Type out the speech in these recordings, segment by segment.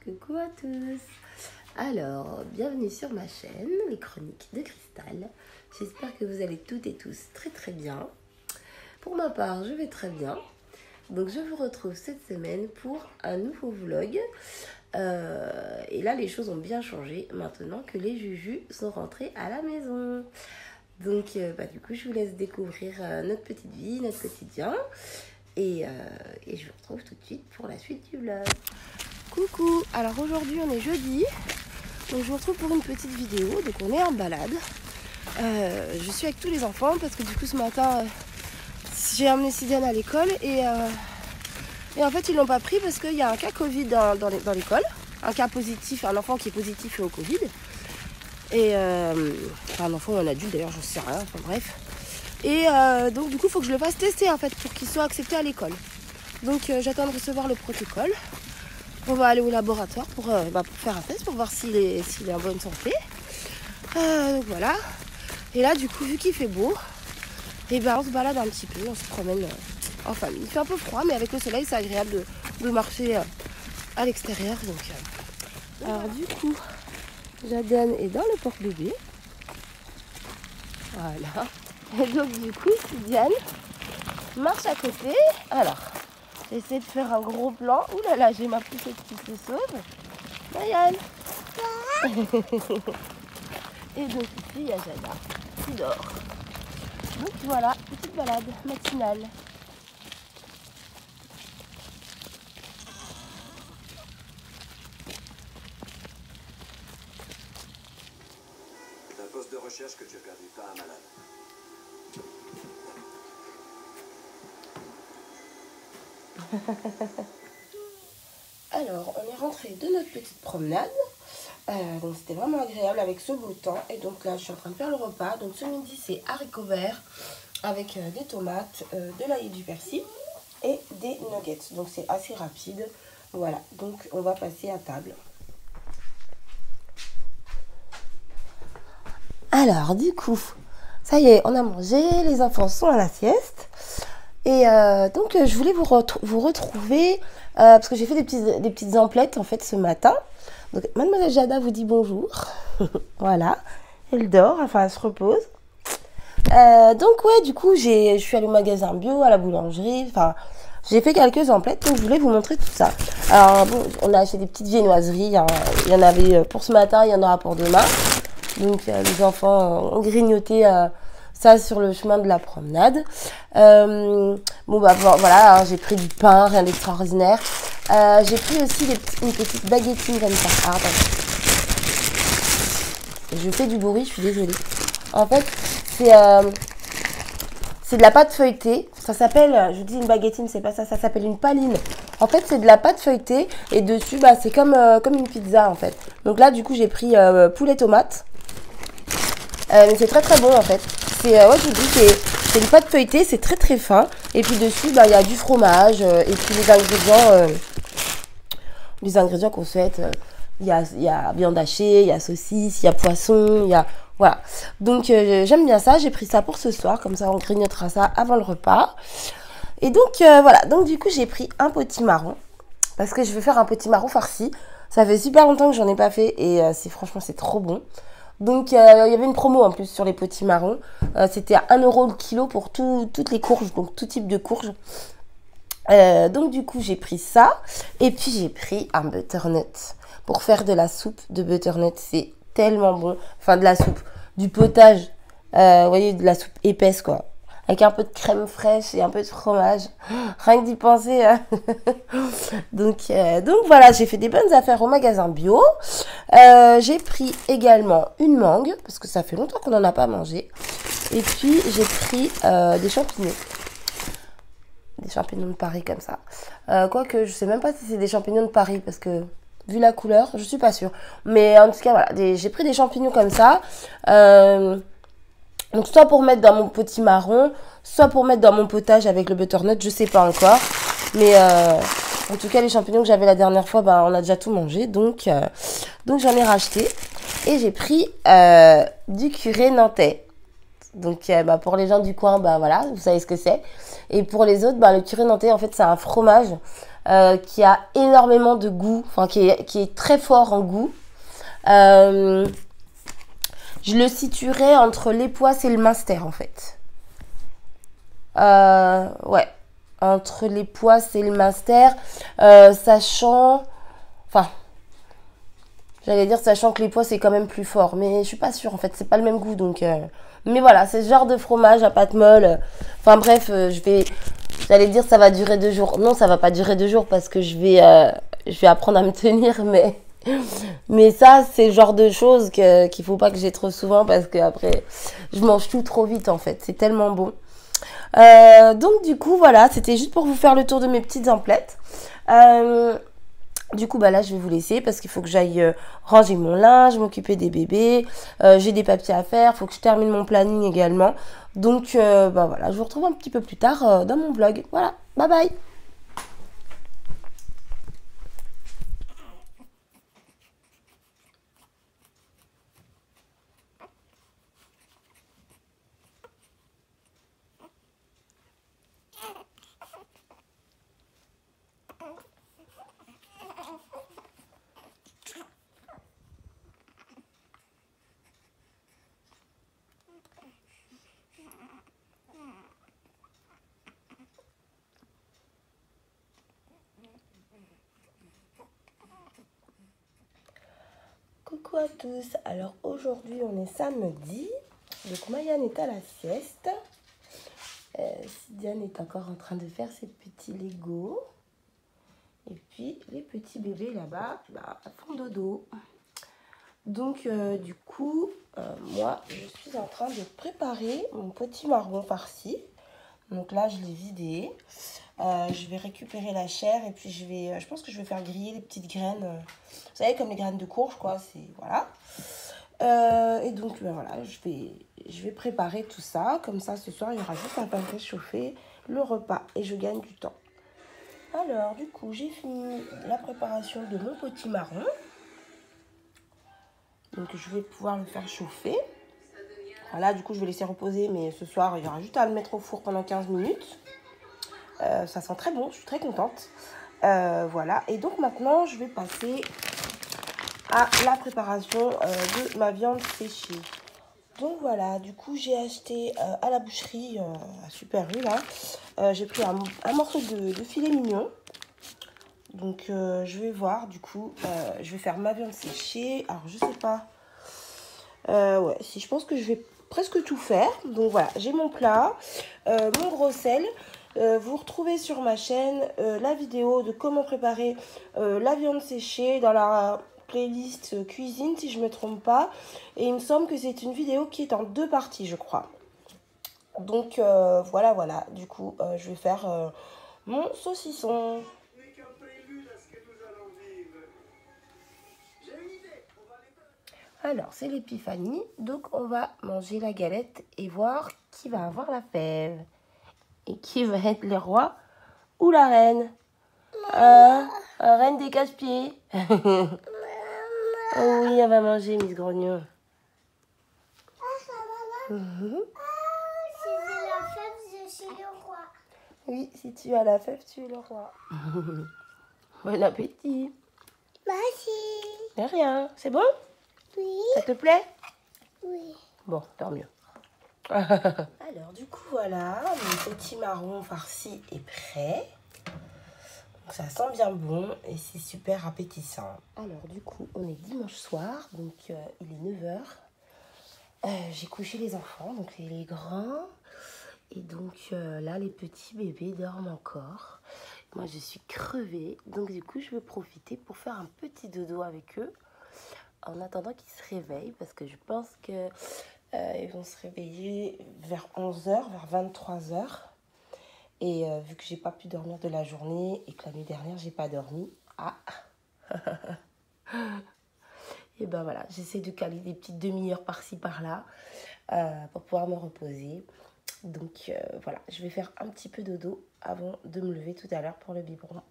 Coucou à tous. Alors, bienvenue sur ma chaîne, les chroniques de Cristal. J'espère que vous allez toutes et tous très très bien. Pour ma part, je vais très bien. Donc je vous retrouve cette semaine pour un nouveau vlog. Et là, les choses ont bien changé maintenant que les Jujus sont rentrés à la maison. Donc du coup, je vous laisse découvrir notre petite vie, notre quotidien. Et je vous retrouve tout de suite pour la suite du vlog. Coucou, alors aujourd'hui on est jeudi, donc je vous retrouve pour une petite vidéo, donc on est en balade. Je suis avec tous les enfants parce que du coup ce matin j'ai emmené Sidiane à l'école et en fait ils l'ont pas pris parce qu'il y a un cas Covid dans l'école, un cas positif, un enfant qui est positif au Covid. Et enfin un enfant ou un adulte d'ailleurs, j'en sais rien, enfin bref. Et donc du coup il faut que je le fasse tester en fait pour qu'il soit accepté à l'école. Donc j'attends de recevoir le protocole. On va aller au laboratoire pour faire un test pour voir s'il est en bonne santé. Donc voilà. Et là du coup vu qu'il fait beau, et on se balade un petit peu, on se promène en famille. Il fait un peu froid mais avec le soleil c'est agréable de marcher à l'extérieur. Alors du coup Jadiane est dans le porte-bébé. Voilà. Et donc du coup Sidiane marche à côté. Alors j'essaie de faire un gros plan. Ouh là là, j'ai ma poussette qui se sauve. Marianne. Et donc ici, il y a Jada qui dort. Donc voilà, petite balade matinale. C'est un poste de recherche que tu as perdu, pas un malade. Alors, on est rentré de notre petite promenade. Donc c'était vraiment agréable avec ce beau temps. Et donc là, je suis en train de faire le repas. Donc ce midi, c'est haricots verts avec des tomates, de l'ail et du persil et des nuggets. Donc c'est assez rapide. Voilà, donc on va passer à table. Alors du coup, ça y est, on a mangé. Les enfants sont à la sieste. Et donc je voulais vous retrouver parce que j'ai fait des petites emplettes en fait ce matin. Donc mademoiselle Jada vous dit bonjour. Voilà, elle dort, enfin elle se repose. Donc ouais, du coup je suis allée au magasin bio, à la boulangerie, enfin j'ai fait quelques emplettes, donc je voulais vous montrer tout ça. Alors bon, on a acheté des petites viennoiseries, hein. Il y en avait pour ce matin, il y en aura pour demain. Donc les enfants ont grignoté ça sur le chemin de la promenade. Voilà, hein, j'ai pris du pain, rien d'extraordinaire. J'ai pris aussi une petite baguettine comme ça. Ah, attends. Je fais du bruit, je suis désolée. En fait, c'est de la pâte feuilletée. Ça s'appelle, je dis une baguettine, c'est pas ça, ça s'appelle une paline. En fait, c'est de la pâte feuilletée et dessus, c'est comme une pizza en fait. Donc là, du coup, j'ai pris poulet tomate. Mais c'est très très bon en fait. Ouais, je vous dis, c'est une pâte feuilletée, c'est très très fin. Et puis dessus, il y a du fromage et puis les ingrédients qu'on souhaite. Il y a viande hachée, il y a saucisse, il y a poisson, il y a... Voilà. Donc j'aime bien ça, j'ai pris ça pour ce soir. Comme ça, on grignotera ça avant le repas. Et donc voilà, donc du coup, j'ai pris un potimarron. Parce que je veux faire un potimarron farci. Ça fait super longtemps que j'en ai pas fait et franchement, c'est trop bon. Donc il y avait une promo en plus sur les potimarrons. C'était à 1 € le kilo pour toutes les courges, donc tout type de courges. Donc du coup j'ai pris ça. Et puis j'ai pris un butternut. Pour faire de la soupe de butternut, c'est tellement bon. Enfin de la soupe, du potage. Vous voyez, de la soupe épaisse quoi. Avec un peu de crème fraîche et un peu de fromage. Rien que d'y penser. Hein. Donc voilà, j'ai fait des bonnes affaires au magasin bio. J'ai pris également une mangue, parce que ça fait longtemps qu'on n'en a pas mangé. Et puis j'ai pris des champignons. Des champignons de Paris comme ça. Quoique, je sais même pas si c'est des champignons de Paris, parce que vu la couleur, je suis pas sûre. Mais en tout cas, voilà, j'ai pris des champignons comme ça. Donc soit pour mettre dans mon potimarron, soit pour mettre dans mon potage avec le butternut, je sais pas encore. Mais en tout cas, les champignons que j'avais la dernière fois, on a déjà tout mangé. Donc j'en ai racheté. Et j'ai pris du curé nantais. Donc pour les gens du coin, voilà, vous savez ce que c'est. Et pour les autres, le curé nantais, en fait, c'est un fromage qui a énormément de goût, enfin qui est très fort en goût. Je le situerais entre l'Epoisse et le Munster en fait. Ouais, entre l'Epoisse et le Munster, sachant que l'Epoisse est quand même plus fort, mais je suis pas sûre en fait, c'est pas le même goût donc. Mais voilà, c'est ce genre de fromage à pâte molle. Enfin bref, j'allais dire ça va durer 2 jours. Non, ça va pas durer 2 jours parce que je vais apprendre à me tenir, mais ça c'est le genre de choses qu'il faut pas que j'ai trop souvent parce que après je mange tout trop vite en fait. C'est tellement bon. Donc du coup voilà, c'était juste pour vous faire le tour de mes petites emplettes. Du coup, là, je vais vous laisser parce qu'il faut que j'aille ranger mon linge, m'occuper des bébés. J'ai des papiers à faire, il faut que je termine mon planning également. Donc, voilà, je vous retrouve un petit peu plus tard dans mon vlog. Voilà, bye bye! Coucou à tous, alors aujourd'hui on est samedi, donc Mayan est à la sieste, Sidiane est encore en train de faire ses petits Lego, et puis les petits bébés là-bas font dodo. Donc du coup, moi je suis en train de préparer mon petit marron farci, donc là je l'ai vidé. Je vais récupérer la chair et puis je pense que je vais faire griller les petites graines. Vous savez, comme les graines de courge, quoi. Voilà. Et donc, voilà, je vais préparer tout ça. Comme ça, ce soir, il y aura juste à faire réchauffer le repas et je gagne du temps. Alors, du coup, j'ai fini la préparation de mon petit marron. Donc, je vais pouvoir le faire chauffer. Voilà, du coup, je vais laisser reposer. Mais ce soir, il y aura juste à le mettre au four pendant 15 minutes. Ça sent très bon, je suis très contente. Voilà, et donc maintenant je vais passer à la préparation de ma viande séchée. Donc voilà, du coup j'ai acheté à la boucherie à Super U là, j'ai pris un morceau de filet mignon. Donc je vais voir, du coup je vais faire ma viande séchée. Alors je sais pas, ouais, si je pense que je vais presque tout faire. Donc voilà, j'ai mon plat, mon gros sel. Vous retrouvez sur ma chaîne la vidéo de comment préparer la viande séchée dans la playlist cuisine si je ne me trompe pas. Et il me semble que c'est une vidéo qui est en 2 parties je crois. Donc voilà. Du coup je vais faire mon saucisson. Alors, c'est l'épiphanie, donc on va manger la galette et voir qui va avoir la fève. Et qui va être le roi ou la reine? Reine des casse-pieds. Oh oui, elle va manger, Miss Grognon. Si j'ai la fève, je suis le roi. Oui, si tu as la fève, tu es le roi. Bon appétit. Merci. De rien. C'est bon? Oui. Ça te plaît? Oui. Bon, tant mieux. Alors, du coup, voilà, mon petit marron farci est prêt. Donc, ça sent bien bon et c'est super appétissant. Alors, du coup, on est dimanche soir, donc il est 9h. J'ai couché les enfants, donc les grands. Et donc là, les petits bébés dorment encore. Moi, je suis crevée. Donc, du coup, je vais profiter pour faire un petit dodo avec eux. En attendant qu'ils se réveillent, parce que je pense que ils vont se réveiller vers 11h, vers 23h. Et vu que j'ai pas pu dormir de la journée et que la nuit dernière, j'ai pas dormi. Et ben voilà, j'essaie de caler des petites demi-heures par-ci, par-là pour pouvoir me reposer. Donc voilà, je vais faire un petit peu dodo avant de me lever tout à l'heure pour le biberon.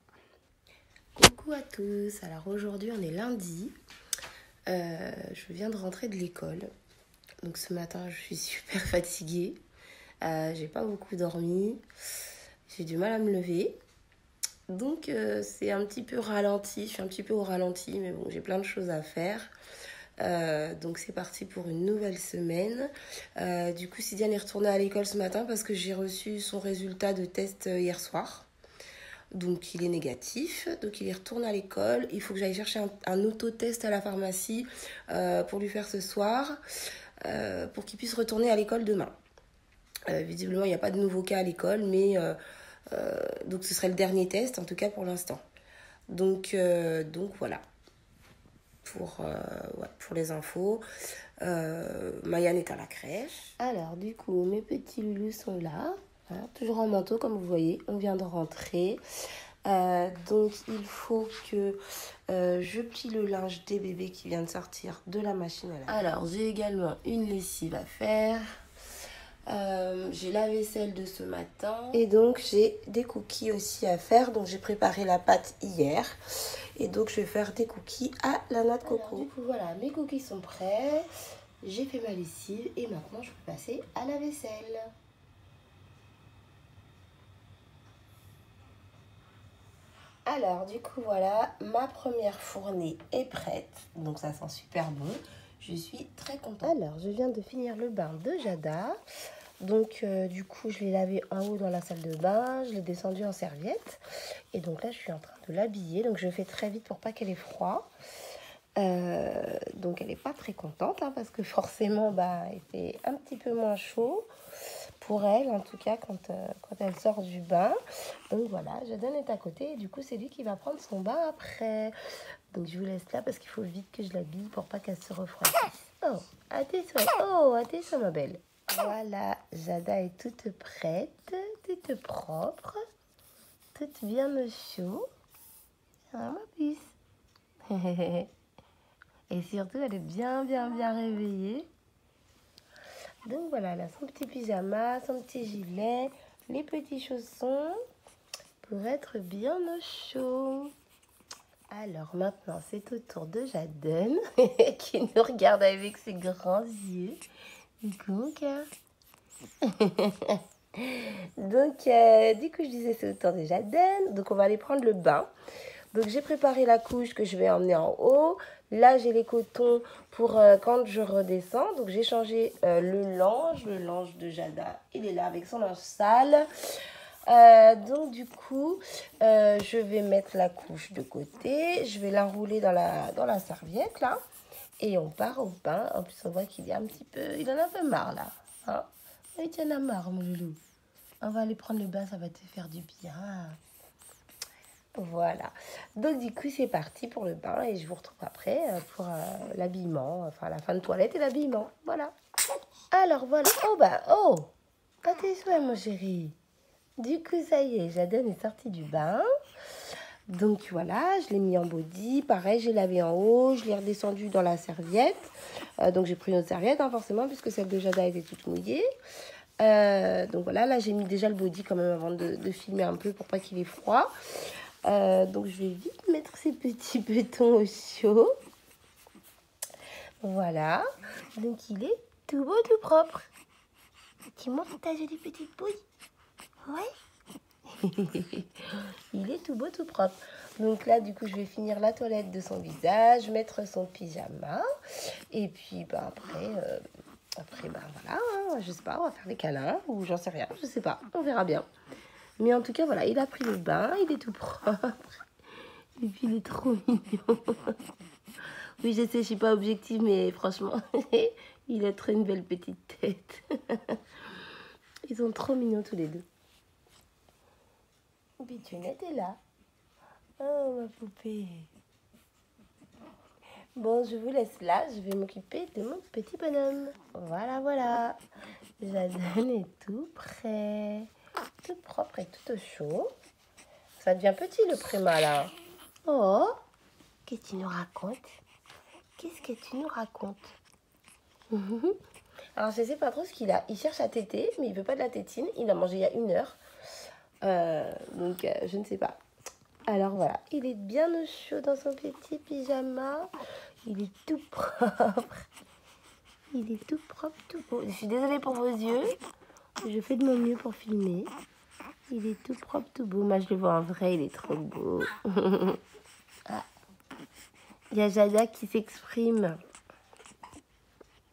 Coucou à tous, alors aujourd'hui on est lundi. Je viens de rentrer de l'école. Donc ce matin, je suis super fatiguée. J'ai pas beaucoup dormi. J'ai du mal à me lever. Donc c'est un petit peu ralenti, je suis un petit peu au ralenti, mais bon, j'ai plein de choses à faire. Donc c'est parti pour une nouvelle semaine. Du coup, Sidiane est retournée à l'école ce matin parce que j'ai reçu son résultat de test hier soir. Donc il est négatif, donc il est retourné à l'école. Il faut que j'aille chercher un autotest à la pharmacie pour lui faire ce soir, pour qu'il puisse retourner à l'école demain. Visiblement, il n'y a pas de nouveaux cas à l'école, mais donc ce serait le dernier test, en tout cas pour l'instant. Donc voilà, pour les infos. Mayan est à la crèche. Alors du coup, mes petits loulous sont là. Voilà, toujours en manteau, comme vous voyez, on vient de rentrer. Donc il faut que je plie le linge des bébés qui vient de sortir de la machine à laver. Alors j'ai également une lessive à faire. J'ai la vaisselle de ce matin et donc j'ai des cookies aussi à faire. Donc j'ai préparé la pâte hier et donc je vais faire des cookies à la noix de coco. Alors, du coup voilà, mes cookies sont prêts, j'ai fait ma lessive et maintenant je peux passer à la vaisselle. Alors du coup voilà, ma première fournée est prête, donc ça sent super bon, je suis très contente. Alors je viens de finir le bain de Jada, donc du coup je l'ai lavé en haut dans la salle de bain, je l'ai descendu en serviette et donc là je suis en train de l'habiller, donc je fais très vite pour pas qu'elle ait froid. Donc elle n'est pas très contente hein, parce que forcément il fait un petit peu moins chaud pour elle en tout cas quand elle sort du bain. Donc voilà, Jaden est à côté et du coup c'est lui qui va prendre son bain après. Donc je vous laisse là parce qu'il faut vite que je l'habille pour pas qu'elle se refroidisse. Oh, attention ma belle. Voilà, Jada est toute prête, toute propre, toute bien au chaud. Ah ma puce. Et surtout, elle est bien réveillée. Donc voilà, elle a son petit pyjama, son petit gilet, les petits chaussons pour être bien au chaud. Alors maintenant, c'est au tour de Jaden qui nous regarde avec ses grands yeux. Donc, du coup, je disais c'est au tour de Jaden. Donc, on va aller prendre le bain. Donc j'ai préparé la couche que je vais emmener en haut. Là j'ai les cotons pour quand je redescends. Donc j'ai changé le linge de Jada. Il est là avec son linge sale. Donc du coup je vais mettre la couche de côté. Je vais l'enrouler dans la serviette là. Et on part au bain. En plus on voit qu'il est il en a un peu marre là. Hein, oui, tu en as marre mon loulou. On va aller prendre le bain, ça va te faire du bien. Voilà, donc du coup c'est parti pour le bain et je vous retrouve après pour l'habillement, enfin la fin de toilette et l'habillement, voilà. Alors voilà, à tes souhaits mon chéri. Du coup ça y est, Jaden est sortie du bain. Donc voilà, je l'ai mis en body, pareil j'ai lavé en haut, je l'ai redescendu dans la serviette. Donc j'ai pris une autre serviette hein, forcément puisque celle de Jada était toute mouillée. Donc voilà, là j'ai mis déjà le body quand même avant de filmer un peu pour pas qu'il ait froid. Donc je vais vite mettre ces petits bétons au chaud. Voilà. Donc il est tout beau, tout propre. Tu montres ta jolie petite bouille. Ouais. Il est tout beau, tout propre. Donc là, du coup, je vais finir la toilette de son visage, mettre son pyjama. Et puis, après, voilà, hein, je sais pas, on va faire les câlins ou j'en sais rien, je sais pas, on verra bien. Mais en tout cas, voilà, il a pris le bain, il est tout propre. Et puis, il est trop mignon. Oui, je sais, je suis pas objective, mais franchement, il a trop une belle petite tête. Ils sont trop mignons tous les deux. Bitunette est là. Oh, ma poupée. Bon, je vous laisse là. Je vais m'occuper de mon petit bonhomme. Voilà. Jaden est tout prêt. Tout propre et tout au chaud. Ça devient petit le préma là. Oh, qu'est-ce que tu nous racontes? Qu'est-ce que tu nous racontes? Alors je sais pas trop ce qu'il a. Il cherche à téter, mais il veut pas de la tétine. Il a mangé il y a 1 heure. Donc je ne sais pas. Alors voilà, il est bien au chaud dans son petit pyjama. Il est tout propre. Il est tout propre, tout beau. Je suis désolée pour vos yeux. Je fais de mon mieux pour filmer. Il est tout propre, tout beau. Moi, je le vois en vrai, il est trop beau. Ah, il y a Jada qui s'exprime.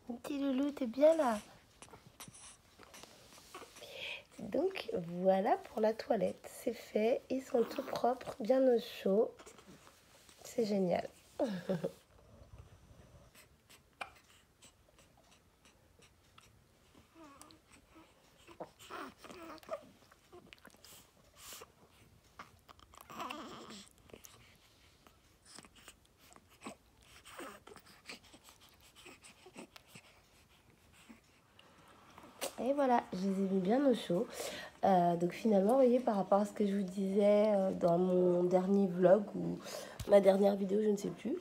Mon petit loulou, t'es bien là? Donc, voilà pour la toilette. C'est fait. Ils sont tout propres, bien au chaud. C'est génial. Et voilà, je les ai mis bien au chaud. Donc finalement, vous voyez, par rapport à ce que je vous disais dans mon dernier vlog ou ma dernière vidéo, je ne sais plus,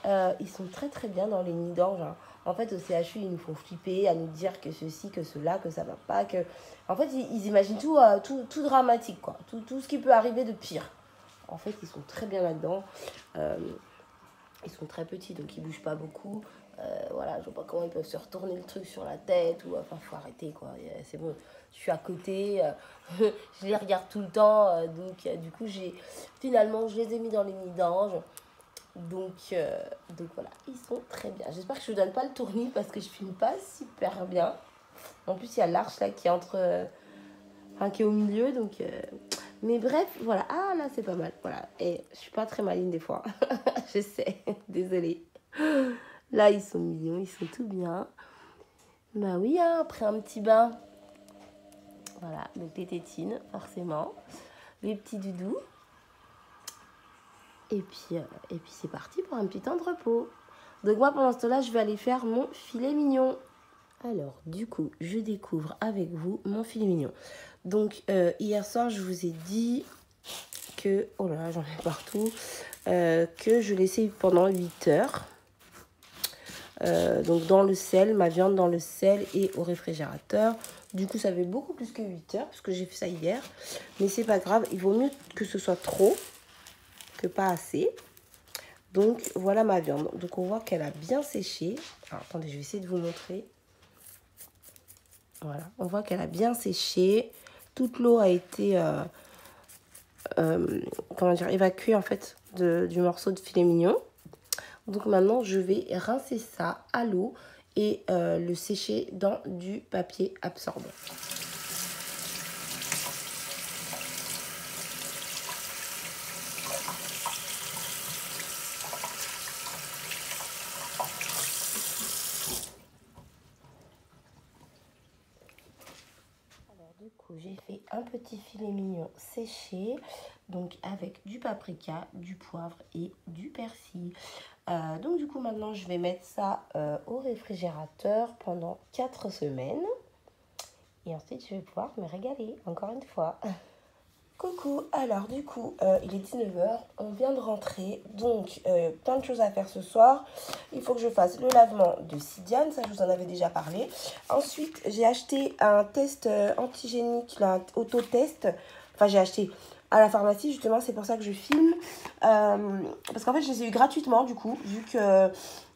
ils sont très très bien dans les nids d'ange. Hein. En fait, au CHU, ils nous font flipper à nous dire que ceci, que cela, que ça va pas, que... En fait, ils imaginent tout, tout dramatique, quoi. Tout ce qui peut arriver de pire. En fait, ils sont très bien là-dedans. Ils sont très petits, donc ils bougent pas beaucoup. Voilà, je vois pas comment ils peuvent se retourner le truc sur la tête ou enfin faut arrêter quoi. C'est bon, je suis à côté, je les regarde tout le temps, donc du coup finalement je les ai mis dans les nids d'ange. Donc voilà, ils sont très bien. J'espère que je ne donne pas le tournis parce que je filme pas super bien. En plus il y a l'arche là qui est qui est au milieu, donc mais bref, voilà. Ah là c'est pas mal, voilà. Et je suis pas très maligne des fois. Je sais, désolée. Là, ils sont mignons, ils sont tout bien. Bah oui, hein, après un petit bain. Voilà, donc les tétines, forcément. Les petits doudous. Et puis c'est parti pour un petit temps de repos. Donc moi, pendant ce temps-là, je vais aller faire mon filet mignon. Alors, du coup, je découvre avec vous mon filet mignon. Donc, hier soir, je vous ai dit que... Oh là là, j'en ai partout. Que je laissais pendant 8 heures. Donc dans le sel, ma viande dans le sel et au réfrigérateur. Du coup ça fait beaucoup plus que 8 heures parce que j'ai fait ça hier. Mais c'est pas grave, il vaut mieux que ce soit trop que pas assez. Donc voilà ma viande. Donc on voit qu'elle a bien séché. Alors, attendez, je vais essayer de vous montrer. Voilà, on voit qu'elle a bien séché. Toute l'eau a été comment dire, évacuée en fait du morceau de filet mignon. Donc maintenant, je vais rincer ça à l'eau et le sécher dans du papier absorbant. Alors du coup, j'ai fait un petit filet mignon séché, donc avec du paprika, du poivre et du persil. Donc du coup maintenant je vais mettre ça au réfrigérateur pendant 4 semaines. Et ensuite je vais pouvoir me régaler encore une fois. Coucou, alors du coup il est 19h, on vient de rentrer. Donc plein de choses à faire ce soir. Il faut que je fasse le lavement de Sidiane, ça je vous en avais déjà parlé. Ensuite j'ai acheté un test antigénique, là, autotest. Enfin j'ai acheté à la pharmacie justement, c'est pour ça que je filme. Parce qu'en fait je les ai eu gratuitement du coup, vu que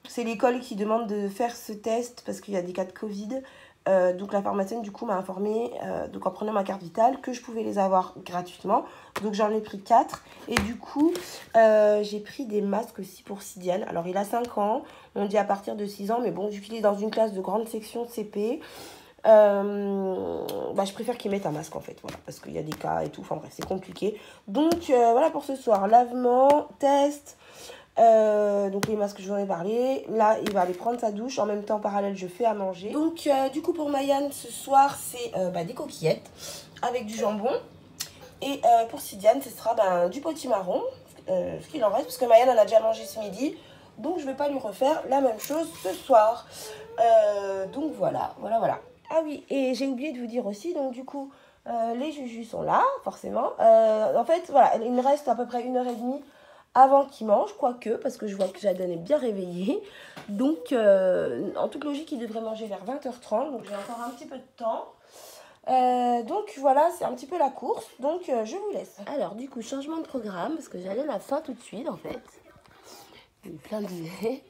c'est l'école qui demande de faire ce test parce qu'il y a des cas de Covid. Donc la pharmacienne du coup m'a informé donc en prenant ma carte vitale que je pouvais les avoir gratuitement. Donc j'en ai pris 4 et du coup j'ai pris des masques aussi pour Sidiane. Alors il a 5 ans, on dit à partir de 6 ans, mais bon vu qu'il est dans une classe de grande section CP, je préfère qu'il mette un masque en fait, voilà, parce qu'il y a des cas et tout, enfin bref c'est compliqué. Donc voilà pour ce soir, lavement, test. Donc les masques, je vous en ai parlé. Là il va aller prendre sa douche. En même temps parallèle je fais à manger. Donc du coup pour Mayan ce soir c'est des coquillettes avec du jambon. Et pour Sidiane ce sera du potimarron, ce qu'il en reste, parce que Mayan en a déjà mangé ce midi. Donc je vais pas lui refaire la même chose ce soir. Donc voilà. Ah oui, et j'ai oublié de vous dire aussi, donc du coup les jujus sont là forcément. En fait voilà, il me reste à peu près 1h30 avant qu'il mange, quoique, parce que je vois que Jadon est bien réveillé. Donc, en toute logique, il devrait manger vers 20h30. Donc, j'ai encore un petit peu de temps. Donc, voilà, c'est un petit peu la course. Donc, je vous laisse. Alors, du coup, changement de programme, parce que Jadon a faim tout de suite, en fait. Il est plein d'idées.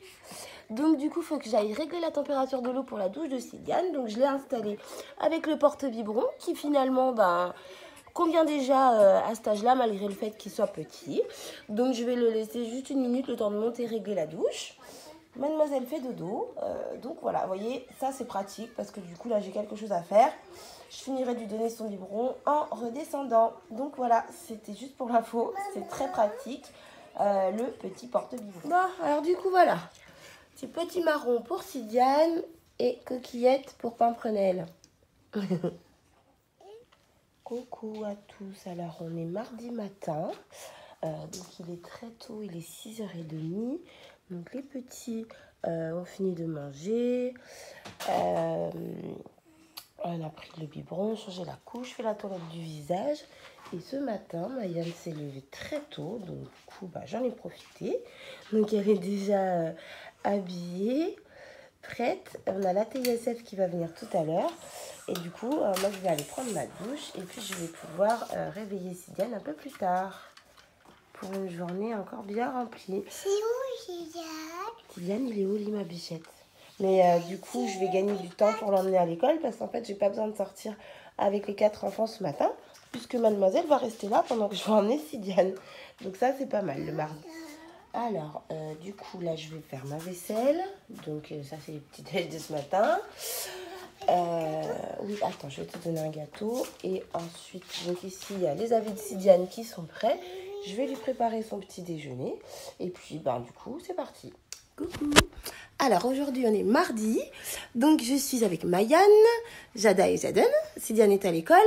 Donc, du coup, il faut que j'aille régler la température de l'eau pour la douche de Sidiane. Donc, je l'ai installée avec le porte-biberon, qui finalement, convient déjà à cet âge-là, malgré le fait qu'il soit petit. Donc, je vais le laisser juste une minute, le temps de monter, régler la douche. Mademoiselle fait dodo. Donc, voilà, vous voyez, ça, c'est pratique parce que du coup, là, j'ai quelque chose à faire. Je finirai de lui donner son biberon en redescendant. Donc, voilà, c'était juste pour l'info. C'est très pratique, le petit porte-biberon. Bon, alors du coup, voilà. C'est petit marron pour Sidiane et coquillette pour Pimprenelle. Coucou à tous, alors on est mardi matin, donc il est très tôt, il est 6h30, donc les petits ont fini de manger, on a pris le biberon, changé la couche, fait la toilette du visage, et ce matin, Mayanne s'est levée très tôt, donc du coup j'en ai profité, donc elle est déjà habillée, prête, on a la TSF qui va venir tout à l'heure. Et du coup, moi, je vais aller prendre ma douche et puis je vais pouvoir réveiller Sidiane un peu plus tard pour une journée encore bien remplie. C'est où, Sidiane? Sidiane, il est au lit, ma bichette? Mais du coup, je vais gagner du temps pour l'emmener à l'école parce qu'en fait, j'ai pas besoin de sortir avec les 4 enfants ce matin puisque mademoiselle va rester là pendant que je vais emmener Sidiane. Donc ça, c'est pas mal le mardi. Alors, du coup, là, je vais faire ma vaisselle. Donc, ça, c'est les petits déj de ce matin. Oui, attends, je vais te donner un gâteau. Et ensuite, donc ici, il y a les habits de Sidiane qui sont prêts. Je vais lui préparer son petit déjeuner. Et puis, du coup, c'est parti. Coucou. Alors, aujourd'hui, on est mardi. Donc, je suis avec Mayanne, Jada et Jaden. Sidiane est à l'école.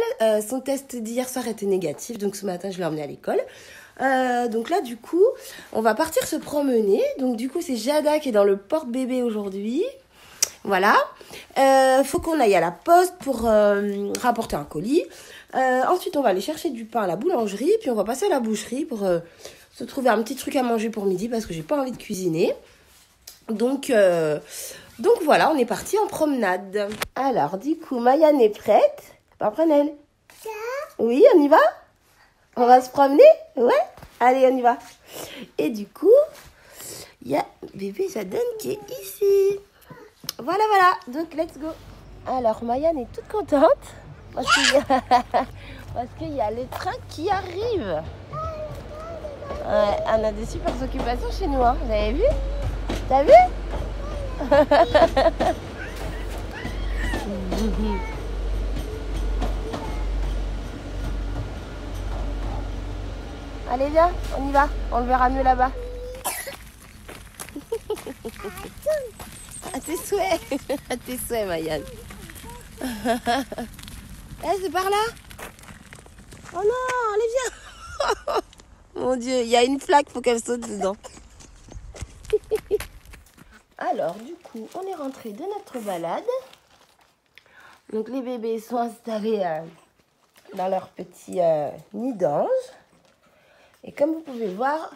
Son test d'hier soir était négatif. Donc, ce matin, je l'ai emmené à l'école. Donc là, du coup, on va partir se promener. Donc, du coup, c'est Jada qui est dans le porte-bébé aujourd'hui. Voilà. Faut qu'on aille à la poste pour rapporter un colis. Ensuite, on va aller chercher du pain à la boulangerie. Puis, on va passer à la boucherie pour se trouver un petit truc à manger pour midi parce que j'ai pas envie de cuisiner. Donc voilà, on est parti en promenade. Alors, du coup, Mayanne est prête. Pimprenelle. Oui, on y va? On va se promener? Ouais? Allez, on y va. Et du coup, il y a bébé Jaden qui est ici. Voilà. Donc, let's go. Alors, Mayanne est toute contente parce qu'il y a le train qui arrive. Ouais, on a des super occupations chez nous, hein. Vous avez vu? T'as vu? Allez, viens, on y va. On le verra mieux là-bas. À tes souhaits. À tes souhaits, Mayanne. C'est par là? Oh non, allez, viens. Mon Dieu, il y a une flaque, faut qu'elle saute dedans. Alors, du coup, on est rentré de notre balade. Donc, les bébés sont installés dans leur petit nid d'ange. Et comme vous pouvez voir,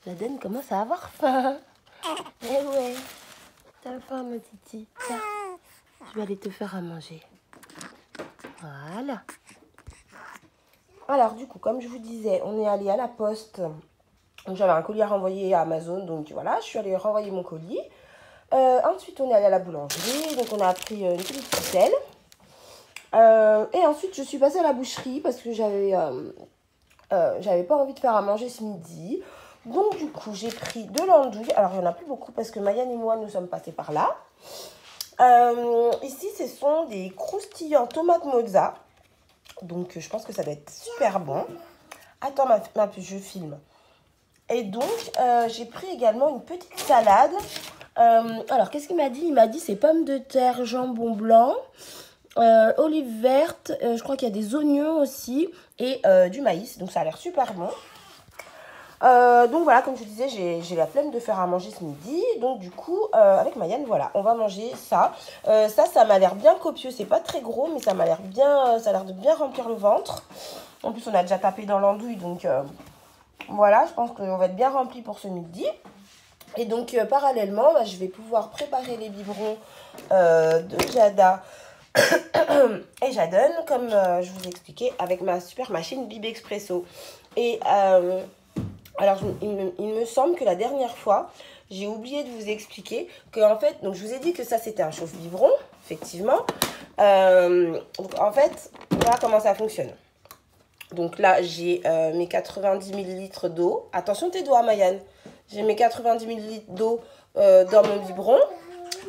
Jaden commence à avoir faim. Eh ouais, t'as faim, ma titi. Tiens, je vais aller te faire à manger. Voilà. Alors, du coup, comme je vous disais, on est allé à la poste. Donc, j'avais un colis à renvoyer à Amazon. Donc, voilà, je suis allée renvoyer mon colis. Ensuite, on est allé à la boulangerie. Donc, on a pris une petite ficelle. Et ensuite, je suis passée à la boucherie parce que j'avais pas envie de faire à manger ce midi. Donc, du coup, j'ai pris de l'andouille. Alors, il n'y en a plus beaucoup parce que Mayanne et moi, nous sommes passés par là. Ici, ce sont des croustillants tomates mozza. Donc, je pense que ça va être super bon. Attends, je filme. Et donc, j'ai pris également une petite salade. Alors, qu'est-ce qu'il m'a dit? Il m'a dit c'est pommes de terre, jambon blanc, olives vertes. Je crois qu'il y a des oignons aussi et du maïs. Donc, ça a l'air super bon. Donc, voilà, comme je vous disais, j'ai la flemme de faire à manger ce midi. Donc, du coup, avec Mayanne, voilà, on va manger ça. Ça m'a l'air bien copieux. C'est pas très gros, mais ça m'a l'air bien, ça a l'air de bien remplir le ventre. En plus, on a déjà tapé dans l'andouille, donc voilà, je pense qu'on va être bien rempli pour ce midi. Et donc, parallèlement, je vais pouvoir préparer les biberons de Jada et Jaden, comme je vous ai expliqué, avec ma super machine Bib Expresso. Et alors, il me semble que la dernière fois, j'ai oublié de vous expliquer que, en fait, donc je vous ai dit que ça, c'était un chauffe-biberon, effectivement. Donc, en fait, voilà comment ça fonctionne. Donc là, j'ai mes 90 millilitres d'eau. Attention tes doigts, Mayan. J'ai mes 90 millilitres d'eau dans mon biberon.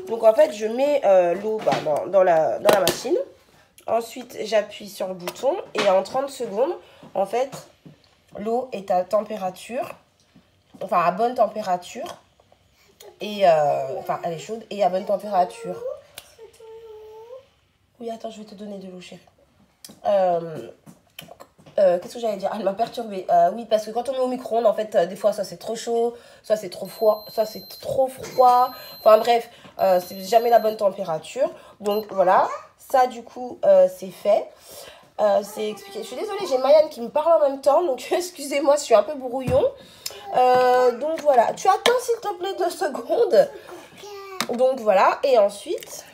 Donc en fait, je mets l'eau dans la machine. Ensuite, j'appuie sur le bouton et en 30 secondes, en fait, l'eau est à température, enfin à bonne température. Et enfin, elle est chaude et à bonne température. Oui, attends, je vais te donner de l'eau, chérie. Qu'est-ce que j'allais dire? Elle m'a perturbée. Oui, parce que quand on met au micro-ondes, en fait, des fois, soit c'est trop chaud, soit c'est trop froid, soit c'est trop froid. Enfin bref, c'est jamais la bonne température. Donc voilà, ça du coup, c'est fait. C'est expliqué. Je suis désolée, j'ai Mayan qui me parle en même temps, donc excusez-moi, je suis un peu brouillon. Donc voilà, tu attends s'il te plaît 2 secondes. Donc voilà, et ensuite,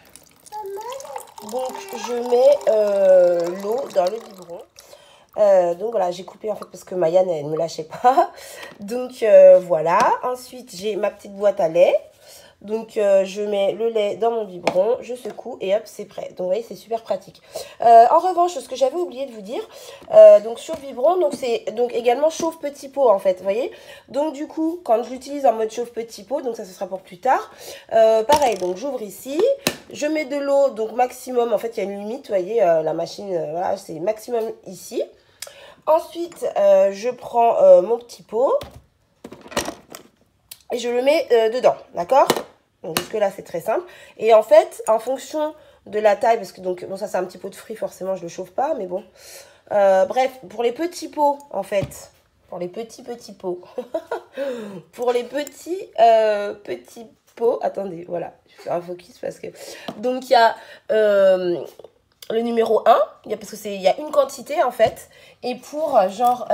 donc je mets l'eau dans le biberon. Donc voilà, j'ai coupé en fait parce que Mayan elle ne me lâchait pas. Donc voilà, ensuite j'ai ma petite boîte à lait. Donc je mets le lait dans mon biberon, je secoue et hop c'est prêt. Donc vous voyez c'est super pratique. En revanche ce que j'avais oublié de vous dire, donc chauffe biberon, donc c'est donc également chauffe petit pot en fait, vous voyez. Donc du coup quand je l'utilise en mode chauffe petit pot, donc ça ce sera pour plus tard. Pareil donc j'ouvre ici, je mets de l'eau donc maximum, en fait il y a une limite, vous voyez la machine, voilà c'est maximum ici. Ensuite je prends mon petit pot et je le mets dedans, d'accord? Donc jusque là c'est très simple. Et en fait, en fonction de la taille, parce que donc bon ça c'est un petit pot de fruits, forcément je le chauffe pas, mais bon. Bref, pour les petits pots en fait, pour les petits pots, pour les petits pots, attendez, voilà, je fais un focus parce que donc il y a le numéro 1, parce que il y a une quantité en fait, et pour genre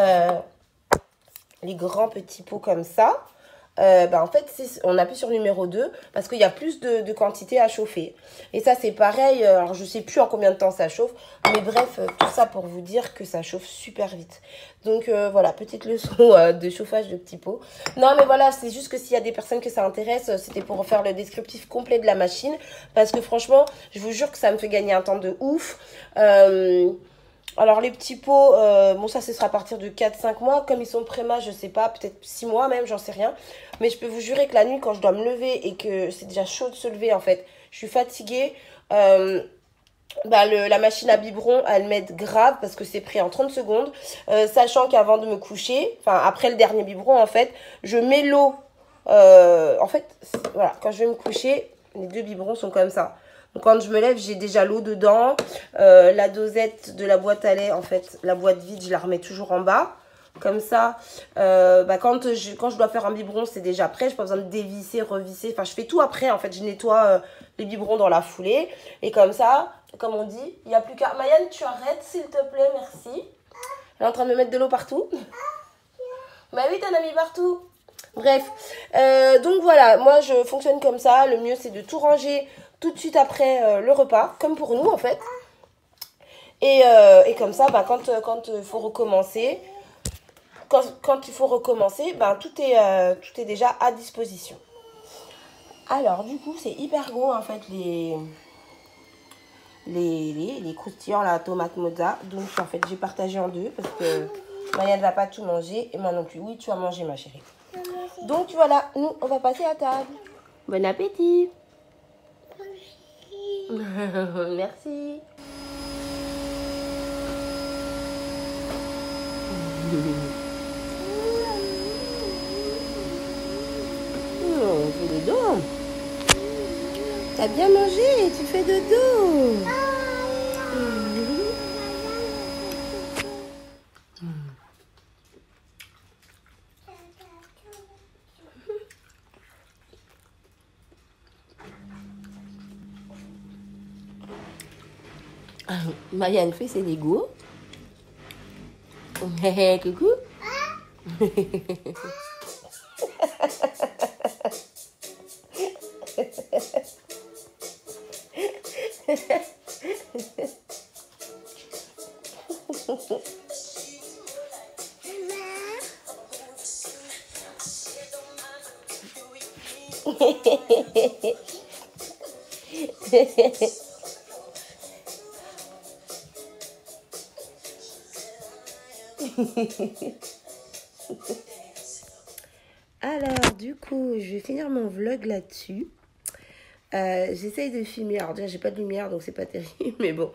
les grands petits pots comme ça. En fait, on appuie sur le numéro 2 parce qu'il y a plus de quantité à chauffer. Et ça, c'est pareil. Alors, je ne sais plus en combien de temps ça chauffe. Mais bref, tout ça pour vous dire que ça chauffe super vite. Donc, voilà, petite leçon de chauffage de petits pots. Non, mais voilà, c'est juste que s'il y a des personnes que ça intéresse, c'était pour faire le descriptif complet de la machine. Parce que franchement, je vous jure que ça me fait gagner un temps de ouf. Alors les petits pots, bon ça ce sera à partir de 4-5 mois. Comme ils sont préma, je sais pas, peut-être 6 mois même, j'en sais rien. Mais je peux vous jurer que la nuit quand je dois me lever et que c'est déjà chaud de se lever en fait, je suis fatiguée. La machine à biberon, elle m'aide grave parce que c'est pris en 30 secondes. Sachant qu'avant de me coucher, enfin après le dernier biberon en fait, je mets l'eau. En fait, voilà, quand je vais me coucher, les 2 biberons sont comme ça. Donc quand je me lève, j'ai déjà l'eau dedans. La dosette de la boîte à lait, en fait, la boîte vide, je la remets toujours en bas. Comme ça, quand je dois faire un biberon, c'est déjà prêt. Je n'ai pas besoin de dévisser, revisser. Enfin, je fais tout après. En fait, je nettoie les biberons dans la foulée. Et comme ça, comme on dit, il n'y a plus qu'à... Mayan, tu arrêtes, s'il te plaît, merci. Elle est en train de me mettre de l'eau partout. Bah oui, t'en as mis partout. Bref, donc voilà, moi je fonctionne comme ça. Le mieux, c'est de tout ranger tout de suite après le repas, comme pour nous en fait. Et comme ça, quand il faut recommencer, quand il faut recommencer, tout est déjà à disposition. Alors du coup, c'est hyper gros en fait les croustillants, la tomate mozza. Donc en fait, j'ai partagé en 2 parce que Maya ne va pas tout manger et moi non plus. Oui, tu vas manger ma chérie. Donc voilà, nous on va passer à table. Bon appétit. Merci. On fait dodo. T'as bien mangé, tu fais dodo. Marianne fait ses Legos. Coucou. Alors, du coup, je vais finir mon vlog là-dessus. J'essaye de filmer. Alors, déjà, j'ai pas de lumière, donc c'est pas terrible. Mais bon,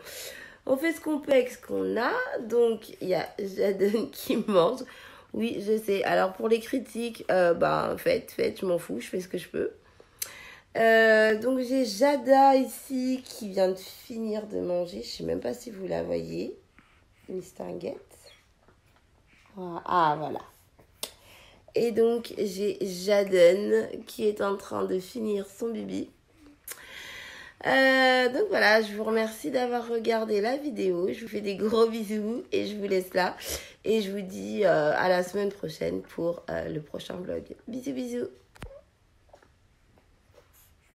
on fait ce qu'on peut avec ce qu'on a. Donc, il y a Jadon qui mange. Oui, je sais. Alors, pour les critiques, faites, je m'en fous. Je fais ce que je peux. Donc, j'ai Jada ici qui vient de finir de manger. Je sais même pas si vous la voyez. Mistinguette. Ah, voilà. Et donc, j'ai Jadon qui est en train de finir son bibi. Donc voilà, je vous remercie d'avoir regardé la vidéo. Je vous fais des gros bisous et je vous laisse là. Et je vous dis à la semaine prochaine pour le prochain vlog. Bisous, bisous.